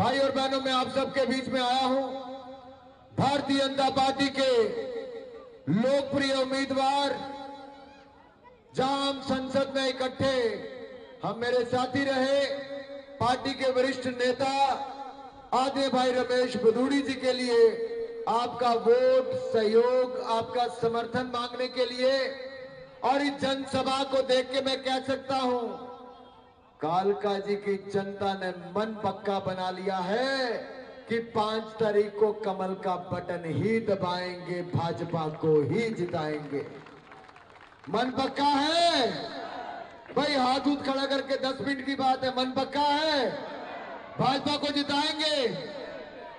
भाई और बहनों, मैं आप सबके बीच में आया हूं भारतीय जनता पार्टी के लोकप्रिय उम्मीदवार। जहां हम संसद में इकट्ठे हम मेरे साथी रहे, पार्टी के वरिष्ठ नेता आदरणीय भाई रमेश भदौड़ी जी के लिए आपका वोट, सहयोग, आपका समर्थन मांगने के लिए। और इस जनसभा को देख के मैं कह सकता हूं, कालका जी की जनता ने मन पक्का बना लिया है कि 5 तारीख को कमल का बटन ही दबाएंगे, भाजपा को ही जिताएंगे। मन पक्का है भाई? हाथ उठ खड़ा करके 10 मिनट की बात है। मन पक्का है? भाजपा को जिताएंगे।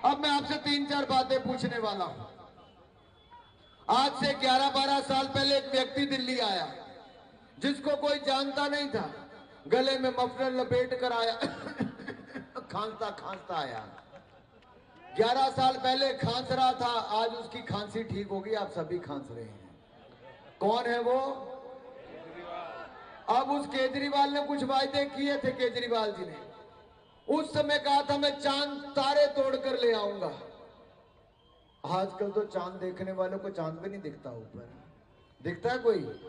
अब मैं आपसे 3-4 बातें पूछने वाला हूं। आज से 11-12 साल पहले एक व्यक्ति दिल्ली आया जिसको कोई जानता नहीं था, गले में मफलर लपेट कर आया खांसता खांसता आया। 11 साल पहले खांस रहा था, आज उसकी खांसी ठीक होगी, आप सभी खांस रहे हैं। कौन है वो? अब उस केजरीवाल ने कुछ वायदे किए थे, केजरीवाल जी ने उस समय कहा था मैं चांद तारे तोड़कर ले आऊंगा। आजकल तो चांद देखने वालों को चांद भी नहीं दिखता। ऊपर दिखता है कोई?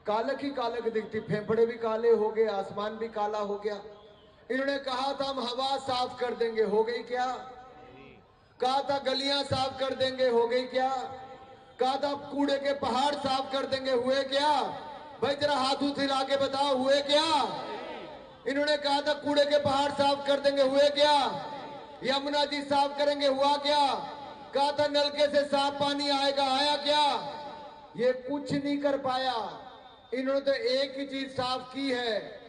कालक ही कालक दिखती, फेफड़े भी काले हो गए, आसमान भी काला हो गया। इन्होंने कहा था हम हवा साफ कर देंगे, हो गई क्या? कहा था गलियां साफ कर देंगे, हो गई क्या? कहा था कूड़े के पहाड़ साफ कर देंगे, हुए क्या? भाई जरा हाथ उठ हिला के बताओ, हुए क्या? इन्होंने कहा था कूड़े के पहाड़ साफ कर देंगे, हुए क्या? यमुना जी साफ करेंगे, हुआ क्या? कहा था नलके से साफ पानी आएगा, आया क्या? ये कुछ नहीं कर पाया। इन्होंने तो एक ही चीज साफ की है,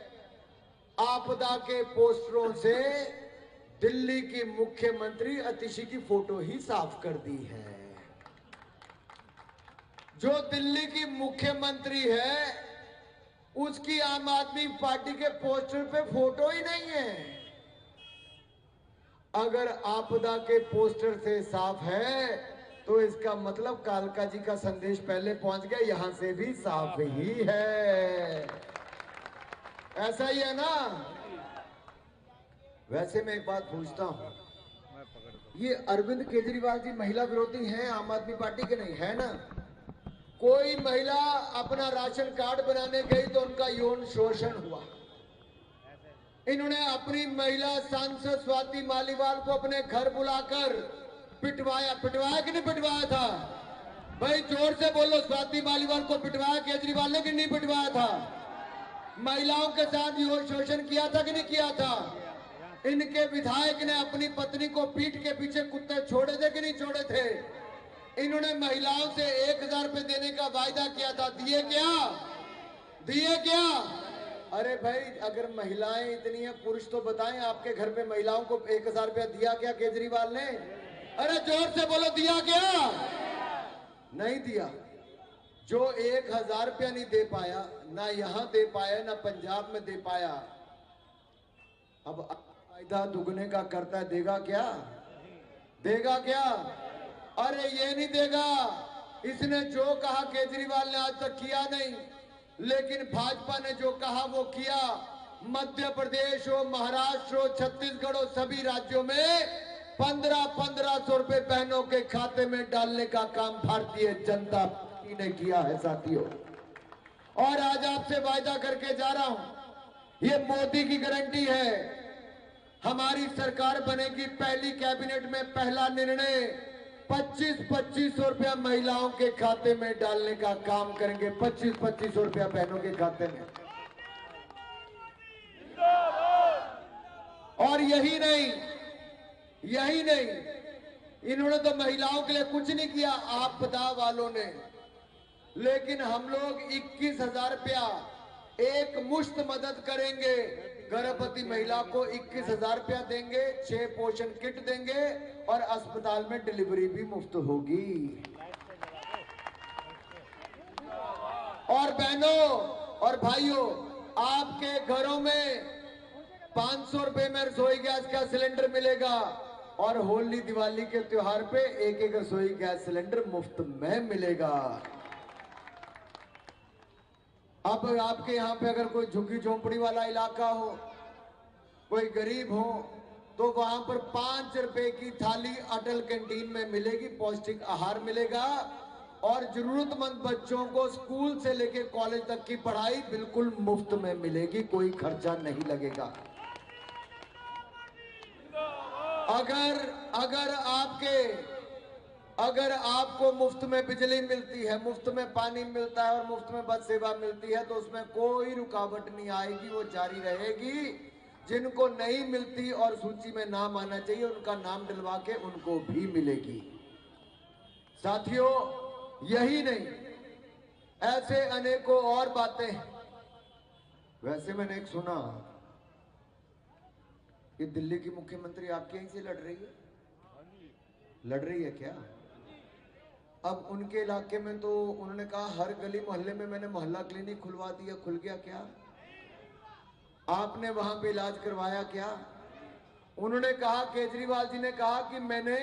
आपदा के पोस्टरों से दिल्ली की मुख्यमंत्री अतिशी की फोटो ही साफ कर दी है। जो दिल्ली की मुख्यमंत्री है उसकी आम आदमी पार्टी के पोस्टर पे फोटो ही नहीं है। अगर आपदा के पोस्टर से साफ है तो इसका मतलब कालका जी का संदेश पहले पहुंच गया, यहां से भी साफ ही है। ऐसा ही है ना? वैसे मैं एक बात पूछता हूं, ये अरविंद केजरीवाल जी महिला विरोधी हैं आम आदमी पार्टी के? नहीं है ना? कोई महिला अपना राशन कार्ड बनाने गई तो उनका यौन शोषण हुआ। इन्होंने अपनी महिला सांसद स्वाति मालीवाल को अपने घर बुलाकर पिटवाया। पिटवाया कि नहीं पिटवाया था? भाई जोर से बोलो, स्वाति मालीवाल को पिटवाया केजरीवाल ने कि नहीं पिटवाया था? महिलाओं के साथ यौन शोषण किया था कि नहीं किया था? इनके विधायक ने अपनी पत्नी को पीठ के पीछे कुत्ते छोड़े थे कि नहीं छोड़े थे? इन्होंने महिलाओं से 1000 रुपए देने का वायदा किया था, दिए क्या? दिए क्या? अरे भाई अगर महिलाएं इतनी हैं, पुरुष तो बताएं, आपके घर में महिलाओं को 1000 रुपया दिया क्या केजरीवाल ने? अरे जोर से बोलो, दिया क्या? नहीं दिया। जो 1000 रुपया नहीं दे पाया, ना यहां दे पाया ना पंजाब में दे पाया, अब वायदा दुगने का करता है, देगा क्या? देगा क्या? अरे ये नहीं देगा। इसने जो कहा केजरीवाल ने आज तक किया नहीं, लेकिन भाजपा ने जो कहा वो किया। मध्य प्रदेश हो, महाराष्ट्र हो, छत्तीसगढ़ हो, सभी राज्यों में 1500 रुपए बहनों के खाते में डालने का काम भारतीय जनता पार्टी ने किया है साथियों। और आज आपसे वायदा करके जा रहा हूं, ये मोदी की गारंटी है, हमारी सरकार बनेगी, पहली कैबिनेट में पहला निर्णय 2500 रुपया महिलाओं के खाते में डालने का काम करेंगे। 2500 रुपया बहनों के खाते में। और यही नहीं, इन्होंने तो महिलाओं के लिए कुछ नहीं किया, आपदा वालों ने, लेकिन हम लोग 21,000 रुपया एक मुश्त मदद करेंगे। गर्भवती महिला को 21,000 रुपया देंगे, 6 पोषण किट देंगे और अस्पताल में डिलीवरी भी मुफ्त होगी। और बहनों और भाइयों, आपके घरों में 500 रुपए में रसोई गैस का सिलेंडर मिलेगा और होली दिवाली के त्योहार पे एक रसोई गैस सिलेंडर मुफ्त में मिलेगा। अब आपके यहाँ पे अगर कोई झुग्गी झोंपड़ी वाला इलाका हो, कोई गरीब हो, तो वहां पर 5 रुपए की थाली अटल कैंटीन में मिलेगी, पौष्टिक आहार मिलेगा और जरूरतमंद बच्चों को स्कूल से लेकर कॉलेज तक की पढ़ाई बिल्कुल मुफ्त में मिलेगी, कोई खर्चा नहीं लगेगा। अगर आपको मुफ्त में बिजली मिलती है, मुफ्त में पानी मिलता है और मुफ्त में बस सेवा मिलती है तो उसमें कोई रुकावट नहीं आएगी, वो जारी रहेगी। जिनको नहीं मिलती और सूची में नाम आना चाहिए उनका नाम डलवा के उनको भी मिलेगी। साथियों, यही नहीं, ऐसे अनेकों और बातें। वैसे मैंने एक सुना कि दिल्ली की मुख्यमंत्री आपके यहीं से लड़ रही है क्या? अब उनके इलाके में तो उन्होंने कहा हर गली मोहल्ले में मैंने मोहल्ला क्लिनिक खुलवा दिया, खुल गया क्या? आपने वहां पे इलाज करवाया क्या? उन्होंने कहा, केजरीवाल जी ने कहा कि मैंने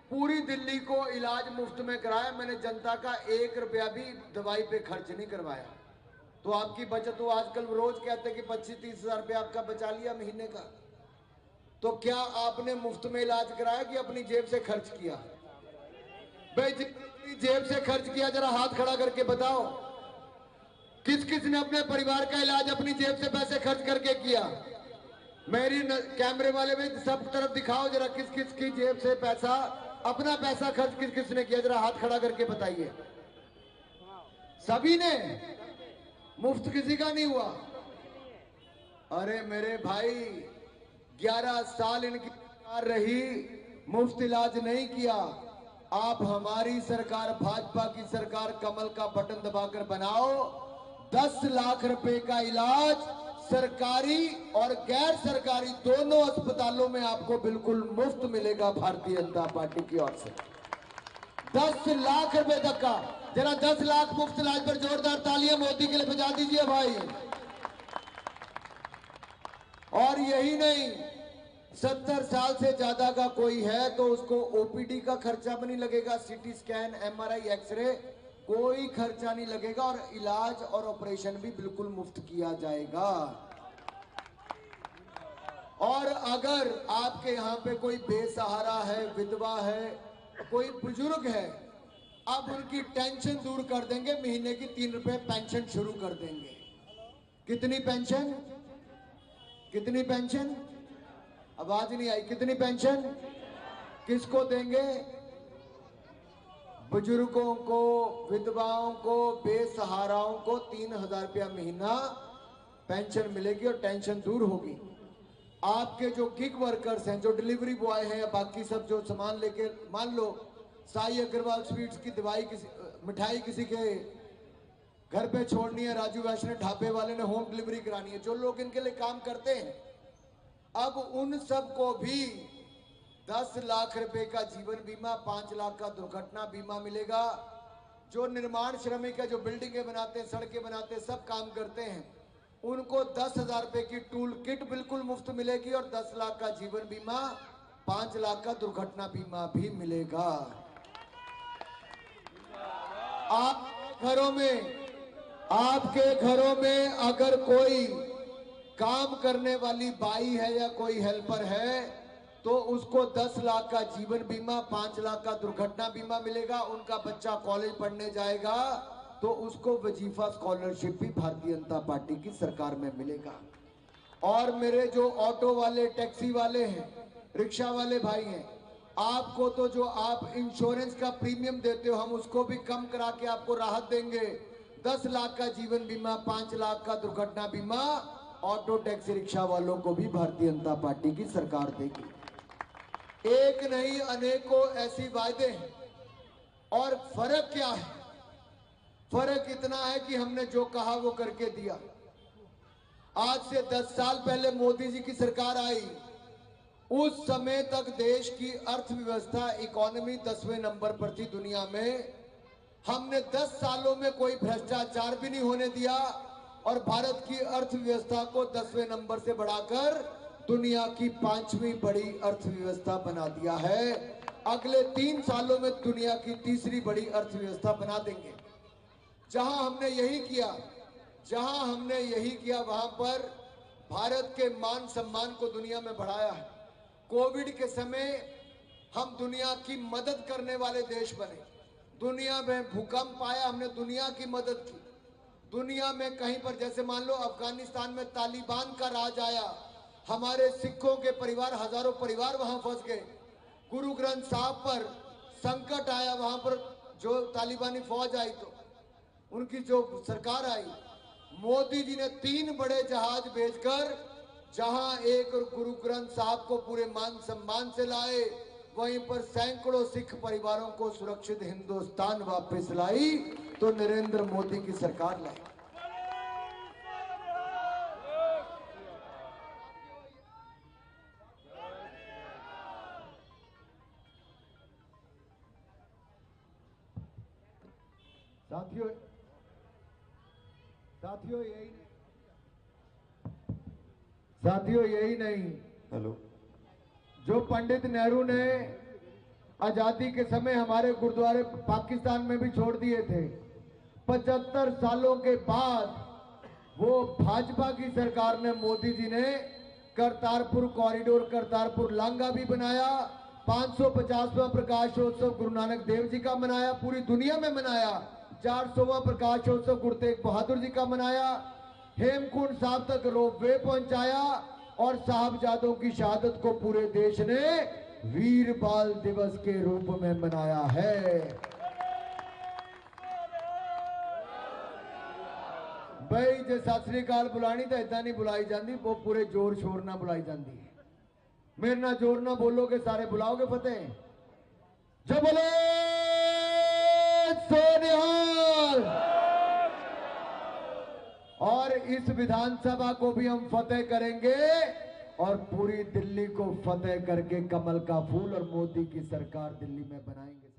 पूरी दिल्ली को इलाज मुफ्त में कराया, मैंने जनता का 1 रुपया भी दवाई पे खर्च नहीं करवाया। तो आपकी बचत, तो आजकल रोज कहते हैं कि 25-30 हजार रुपया आपका बचा लिया महीने का। तो क्या आपने मुफ्त में इलाज कराया कि अपनी जेब से खर्च किया? भाई जितनी जेब से खर्च किया जरा हाथ खड़ा करके बताओ, किस किस ने अपने परिवार का इलाज अपनी जेब से पैसे खर्च करके किया? मेरी कैमरे वाले में सब तरफ दिखाओ जरा, किस किस की जेब से पैसा, अपना पैसा खर्च किस किस ने किया, जरा हाथ खड़ा करके बताइए। सभी ने, मुफ्त किसी का नहीं हुआ। अरे मेरे भाई, 11 साल इनकी सरकार रही, मुफ्त इलाज नहीं किया। आप हमारी सरकार, भाजपा की सरकार, कमल का बटन दबाकर बनाओ, 10 लाख रुपए का इलाज सरकारी और गैर सरकारी दोनों अस्पतालों में आपको बिल्कुल मुफ्त मिलेगा भारतीय जनता पार्टी की ओर से। 10 लाख रुपए तक का। जरा 10 लाख मुफ्त इलाज पर जोरदार तालियां मोदी के लिए बजा दीजिए भाई। और यही नहीं, 70 साल से ज्यादा का कोई है तो उसको ओपीडी का खर्चा भी नहीं लगेगा, सीटी स्कैन, एमआरआई, एक्सरे, कोई खर्चा नहीं लगेगा और इलाज और ऑपरेशन भी बिल्कुल मुफ्त किया जाएगा। और अगर आपके यहाँ पे कोई बेसहारा है, विधवा है, कोई बुजुर्ग है, अब उनकी टेंशन दूर कर देंगे, महीने की 3 रुपए पेंशन शुरू कर देंगे। कितनी पेंशन? कितनी पेंशन? आवाज नहीं आई। कितनी पेंशन? किसको देंगे? बुजुर्गों को, विधवाओं को, बेसहाराओं को 3,000 रुपया महीना पेंशन मिलेगी और टेंशन दूर होगी। आपके जो गिग वर्कर्स हैं, जो डिलीवरी बॉय हैं, बाकी सब जो सामान लेके, मान लो साई अग्रवाल स्वीट्स की दवाई, मिठाई किसी के घर पे छोड़नी है, राजू वैष्णव ढाबे वाले ने होम डिलीवरी करानी है, जो लोग इनके लिए काम करते हैं, अब उन सबको भी 10 लाख रुपए का जीवन बीमा, 5 लाख का दुर्घटना बीमा मिलेगा। जो निर्माण श्रमिक है, जो बिल्डिंगें बनाते हैं, सड़कें बनाते हैं, सब काम करते हैं, उनको 10,000 रुपए की टूल किट बिल्कुल मुफ्त मिलेगी और 10 लाख का जीवन बीमा, 5 लाख का दुर्घटना बीमा भी मिलेगा। आपके घरों में अगर कोई काम करने वाली बाई है या कोई हेल्पर है तो उसको 10 लाख का जीवन बीमा, 5 लाख का दुर्घटना बीमा मिलेगा। उनका बच्चा कॉलेज पढ़ने जाएगा तो उसको वजीफा स्कॉलरशिप भी भारतीय जनता पार्टी की सरकार में मिलेगा। और मेरे जो ऑटो वाले, टैक्सी वाले हैं, रिक्शा वाले भाई हैं, आपको तो जो आप इंश्योरेंस का प्रीमियम देते हो, हम उसको भी कम करा के आपको राहत देंगे। 10 लाख का जीवन बीमा, 5 लाख का दुर्घटना बीमा ऑटो टैक्सी रिक्शा वालों को भी भारतीय जनता पार्टी की सरकार देगी। एक नहीं, अनेकों ऐसी वायदे हैं। और फर्क क्या है? फर्क इतना है कि हमने जो कहा वो करके दिया। आज से 10 साल पहले मोदी जी की सरकार आई, उस समय तक देश की अर्थव्यवस्था, इकोनॉमी 10वें नंबर पर थी दुनिया में। हमने 10 सालों में कोई भ्रष्टाचार भी नहीं होने दिया और भारत की अर्थव्यवस्था को 10वें नंबर से बढ़ाकर दुनिया की 5वीं बड़ी अर्थव्यवस्था बना दिया है। अगले 3 सालों में दुनिया की 3री बड़ी अर्थव्यवस्था बना देंगे। जहां हमने यही किया, वहां पर भारत के मान सम्मान को दुनिया में बढ़ाया है। कोविड के समय हम दुनिया की मदद करने वाले देश बने। दुनिया में भूकंप आया, हमने दुनिया की मदद की। दुनिया में कहीं पर, जैसे मान लो अफगानिस्तान में तालिबान का राज आया, हमारे सिखों के परिवार, हजारों परिवार वहां फंस गए। गुरु ग्रंथ साहब पर संकट आया, वहां पर जो तालिबानी फौज आई तो उनकी जो सरकार आई, मोदी जी ने 3 बड़े जहाज भेजकर जहां एक गुरु ग्रंथ साहब को पूरे मान सम्मान से लाए, वहीं पर सैकड़ों सिख परिवारों को सुरक्षित हिंदुस्तान वापस लाई तो नरेंद्र मोदी की सरकार लाई। साथियों यही नहीं, हेलो, जो पंडित नेहरू ने आजादी के समय हमारे गुरुद्वारे पाकिस्तान में भी छोड़ दिए थे, 75 सालों के बाद वो भाजपा की सरकार ने, मोदी जी ने करतारपुर कॉरिडोर, करतारपुर लांगा भी बनाया। 550वां प्रकाशोत्सव गुरु नानक देव जी का मनाया, पूरी दुनिया में मनाया। 400वां प्रकाशोत्सव गुरु तेग बहादुर जी का मनाया। हेमकुंड साहब तक रोपवे पहुंचाया और साहबजादों की शहादत को पूरे देश ने वीर बाल दिवस के रूप में मनाया है। भाई जे सत श्री अकाल बुलानी तो इदा नहीं बुलाई जाती, वो पूरे जोर शोर ना बुलाई जाती है। मेरे ना जोर ना बोलोगे, सारे बुलाओगे फतेह। जो बोले सोनिहाल। और इस विधानसभा को भी हम फतेह करेंगे और पूरी दिल्ली को फतेह करके कमल का फूल और मोदी की सरकार दिल्ली में बनाएंगे।